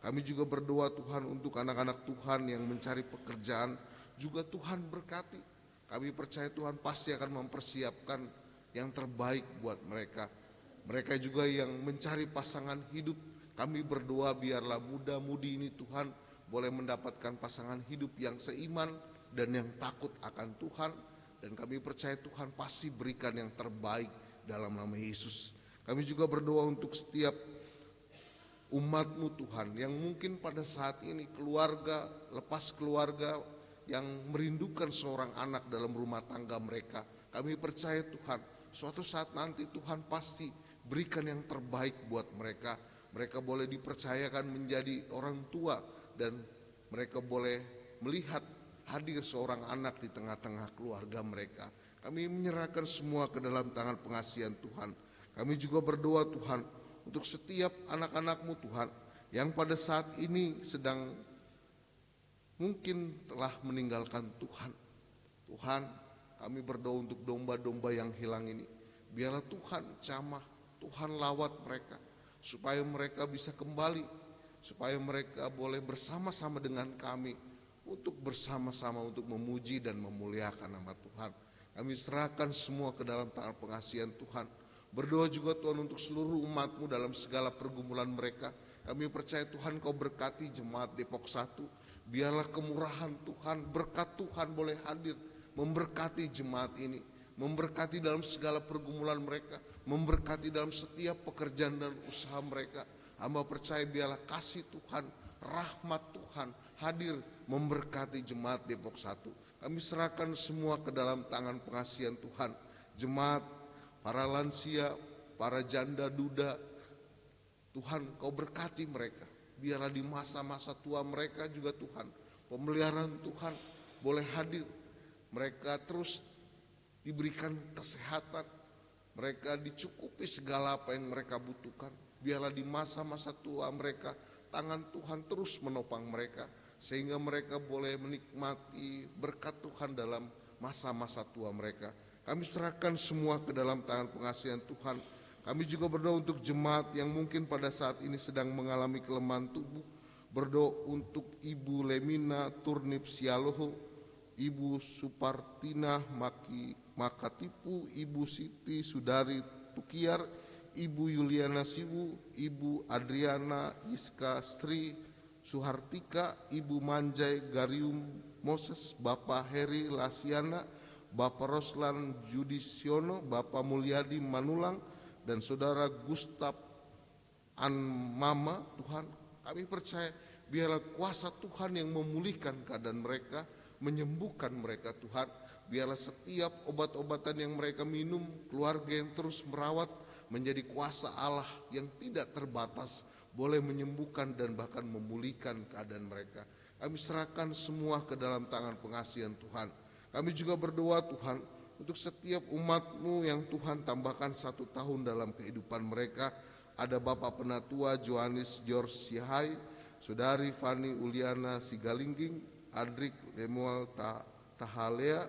Kami juga berdoa Tuhan untuk anak-anak Tuhan yang mencari pekerjaan, juga Tuhan berkati. Kami percaya Tuhan pasti akan mempersiapkan yang terbaik buat mereka. Mereka juga yang mencari pasangan hidup, kami berdoa biarlah muda-mudi ini Tuhan boleh mendapatkan pasangan hidup yang seiman dan yang takut akan Tuhan. Dan kami percaya Tuhan pasti berikan yang terbaik dalam nama Yesus. Kami juga berdoa untuk setiap umat-Mu Tuhan yang mungkin pada saat ini keluarga, lepas keluarga yang merindukan seorang anak dalam rumah tangga mereka. Kami percaya Tuhan suatu saat nanti Tuhan pasti berikan yang terbaik buat mereka. Mereka boleh dipercayakan menjadi orang tua dan mereka boleh melihat hadir seorang anak di tengah-tengah keluarga mereka. Kami menyerahkan semua ke dalam tangan pengasihan Tuhan. Kami juga berdoa Tuhan untuk setiap anak-anak-Mu Tuhan yang pada saat ini sedang mungkin telah meninggalkan Tuhan. Tuhan, kami berdoa untuk domba-domba yang hilang ini. Biarlah Tuhan jamah, Tuhan lawat mereka, supaya mereka bisa kembali, supaya mereka boleh bersama-sama dengan kami, untuk bersama-sama untuk memuji dan memuliakan nama Tuhan. Kami serahkan semua ke dalam tangan pengasihan Tuhan. Berdoa juga Tuhan untuk seluruh umat-Mu dalam segala pergumulan mereka. Kami percaya Tuhan Kau berkati jemaat Depok 1. Biarlah kemurahan Tuhan, berkat Tuhan boleh hadir, memberkati jemaat ini, memberkati dalam segala pergumulan mereka, memberkati dalam setiap pekerjaan dan usaha mereka. Hamba percaya biarlah kasih Tuhan, rahmat Tuhan hadir memberkati jemaat Depok 1. Kami serahkan semua ke dalam tangan pengasihan Tuhan. Jemaat, para lansia, para janda duda, Tuhan Kau berkati mereka. Biarlah di masa-masa tua mereka juga Tuhan, pemeliharaan Tuhan boleh hadir. Mereka terus diberikan kesehatan, mereka dicukupi segala apa yang mereka butuhkan. Biarlah di masa-masa tua mereka, tangan Tuhan terus menopang mereka, sehingga mereka boleh menikmati berkat Tuhan dalam masa-masa tua mereka. Kami serahkan semua ke dalam tangan pengasihan Tuhan. Kami juga berdoa untuk jemaat yang mungkin pada saat ini sedang mengalami kelemahan tubuh. Berdoa untuk Ibu Lemina Turnip Sialoho, Ibu Supartina Makatipu, Ibu Siti Sudari Tukiar, Ibu Yuliana Siwu, Ibu Adriana Iska Sri Suhartika, Ibu Manjai Garium Moses, Bapak Heri Lasiana, Bapak Roslan Judisiono, Bapak Mulyadi Manulang, dan Saudara Gustaf Anmama. Tuhan, kami percaya biarlah kuasa Tuhan yang memulihkan keadaan mereka, menyembuhkan mereka Tuhan. Biarlah setiap obat-obatan yang mereka minum, keluarga yang terus merawat, menjadi kuasa Allah yang tidak terbatas, boleh menyembuhkan dan bahkan memulihkan keadaan mereka. Kami serahkan semua ke dalam tangan pengasihan Tuhan. Kami juga berdoa Tuhan untuk setiap umat-Mu yang Tuhan tambahkan 1 tahun dalam kehidupan mereka. Ada Bapak Penatua Johannes George Sihai, Saudari Fani Uliana Sigalingging, Adrik Lemuel Tahalea,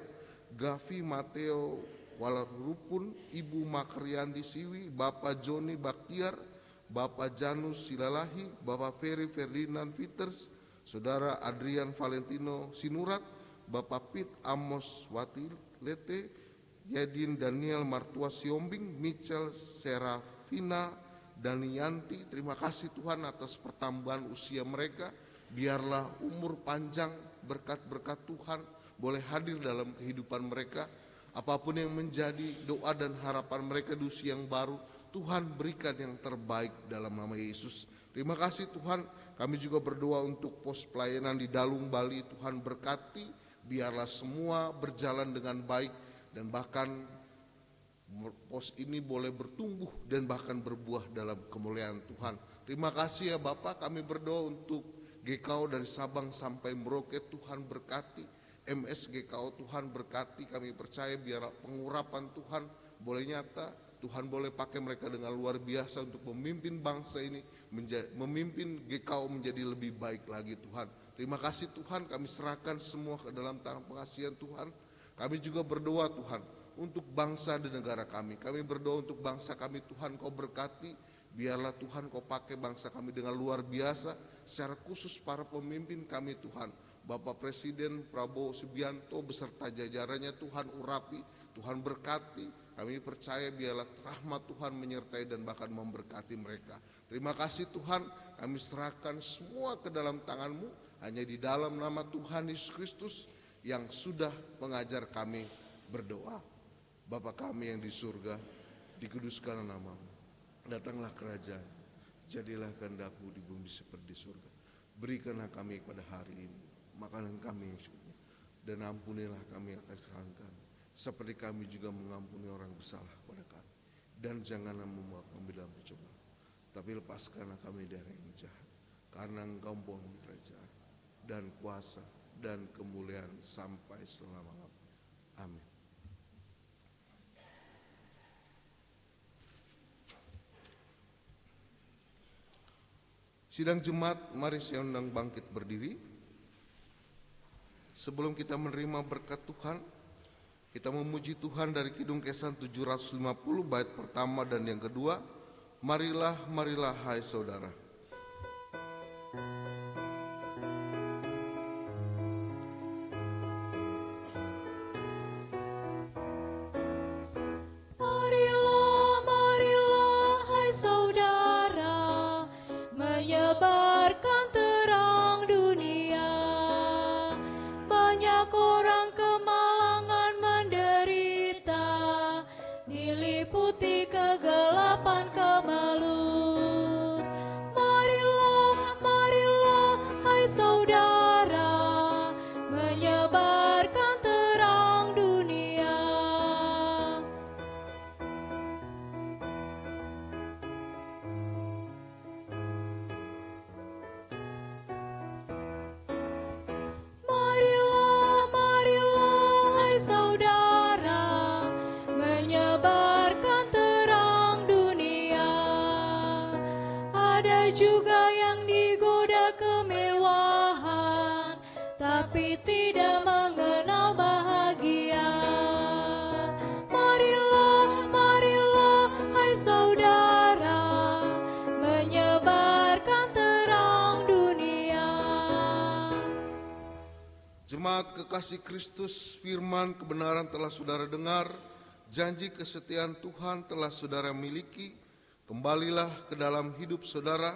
Gavi Mateo Walarupun, Ibu Makriandi Siwi, Bapak Joni Baktiar, Bapak Janus Silalahi, Bapak Ferry Ferdinand Fiters, Saudara Adrian Valentino Sinurat, Bapak Pit Amos Watilete, Yadin Daniel Martua Siombing, Michel Serafina Danianti. Terima kasih Tuhan atas pertambahan usia mereka. Biarlah umur panjang, berkat-berkat Tuhan boleh hadir dalam kehidupan mereka. Apapun yang menjadi doa dan harapan mereka di usia yang baru, Tuhan berikan yang terbaik dalam nama Yesus. Terima kasih Tuhan. Kami juga berdoa untuk pos pelayanan di Dalung Bali. Tuhan berkati, biarlah semua berjalan dengan baik, dan bahkan pos ini boleh bertumbuh dan bahkan berbuah dalam kemuliaan Tuhan. Terima kasih ya Bapak. Kami berdoa untuk GKO dari Sabang sampai Merauke. Tuhan berkati MS GKO, Tuhan berkati. Kami percaya biar pengurapan Tuhan boleh nyata. Tuhan boleh pakai mereka dengan luar biasa untuk memimpin bangsa ini, memimpin GKO menjadi lebih baik lagi Tuhan. Terima kasih Tuhan, kami serahkan semua ke dalam tangan pengasihan Tuhan. Kami juga berdoa Tuhan untuk bangsa dan negara kami. Kami berdoa untuk bangsa kami Tuhan, Kau berkati. Biarlah Tuhan Kau pakai bangsa kami dengan luar biasa. Secara khusus para pemimpin kami Tuhan, Bapak Presiden Prabowo Subianto beserta jajarannya Tuhan urapi, Tuhan berkati. Kami percaya biarlah rahmat Tuhan menyertai dan bahkan memberkati mereka. Terima kasih Tuhan, kami serahkan semua ke dalam tangan-Mu. Hanya di dalam nama Tuhan Yesus Kristus yang sudah mengajar kami berdoa. Bapa kami yang di surga, dikuduskanlah nama-Mu. Datanglah kerajaan, jadilah kehendak-Mu di bumi seperti di surga. Berikanlah kami pada hari ini makanan kami yang cukup, dan ampunilah kami atas kesalahan kami, seperti kami juga mengampuni orang bersalah pada kami. Dan janganlah membawa kami dalam pencobaan, tapi lepaskanlah kami dari yang jahat. Karena Engkau mempunyai kerajaan dan kuasa dan kemuliaan sampai selama-lamanya. Amin. Sidang jemaat, mari saya undang bangkit berdiri. Sebelum kita menerima berkat Tuhan, kita memuji Tuhan dari Kidung Kesan 750 bait pertama dan yang kedua. Marilah, marilah hai saudara. Marilah, marilah hai saudara, menyebarkan terang dunia. Banyak orang kemalangan menderita, diliputi kegelapan kemelut. Marilah, marilah hai saudara, menyebarkan terang dunia. Marilah, marilah hai saudara, menyebarkan terang dunia. Ada juga yang digoda kemewahan, tapi tidak mengenal bahagia. Marilah, marilah hai saudara, menyebarkan terang dunia. Jemaat kekasih Kristus, firman kebenaran telah saudara dengar, janji kesetiaan Tuhan telah saudara miliki. Kembalilah ke dalam hidup saudara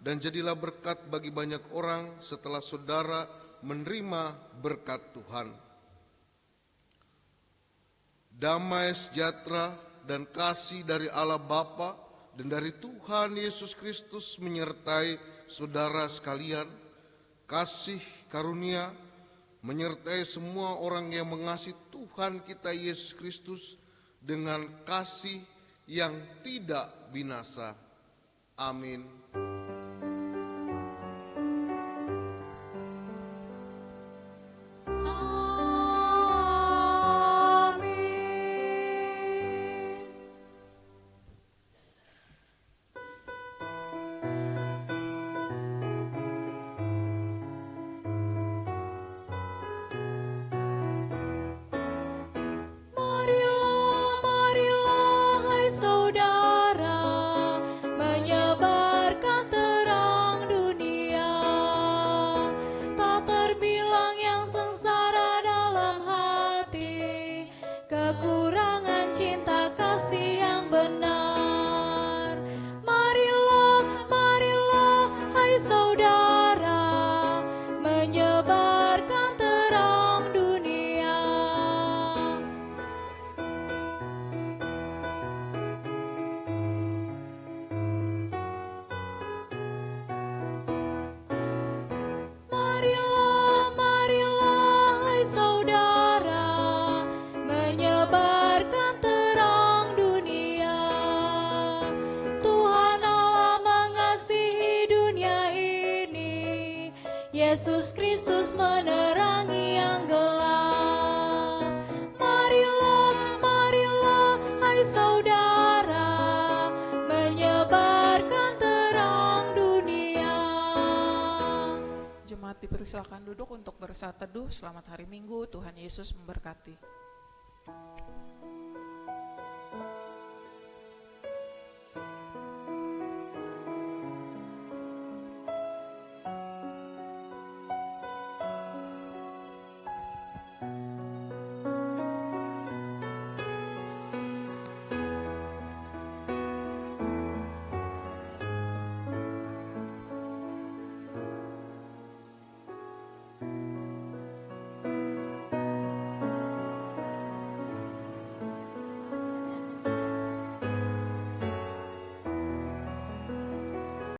dan jadilah berkat bagi banyak orang setelah saudara menerima berkat Tuhan. Damai sejahtera dan kasih dari Allah Bapa dan dari Tuhan Yesus Kristus menyertai saudara sekalian. Kasih karunia menyertai semua orang yang mengasihi Tuhan kita Yesus Kristus dengan kasih yang tidak binasa. Amin. Amin. Marilah, marilah hai saudara, menyebarkan terang dunia. Tak terbilang yang sengsara dalam hati, kekurangan cinta kasih yang benar. Marilah, marilah hai saudara, menyebarkan terang dunia. Marilah, marilah hai saudara, menyebarkan terang dunia. Tuhan Allah mengasihi dunia ini, Yesus Kristus menerangi yang gelap. Marilah, marilah hai saudara, menyebarkan terang dunia. Jemaat dipersilakan duduk untuk bersatu teduh. Selamat hari Minggu, Tuhan Yesus memberkati.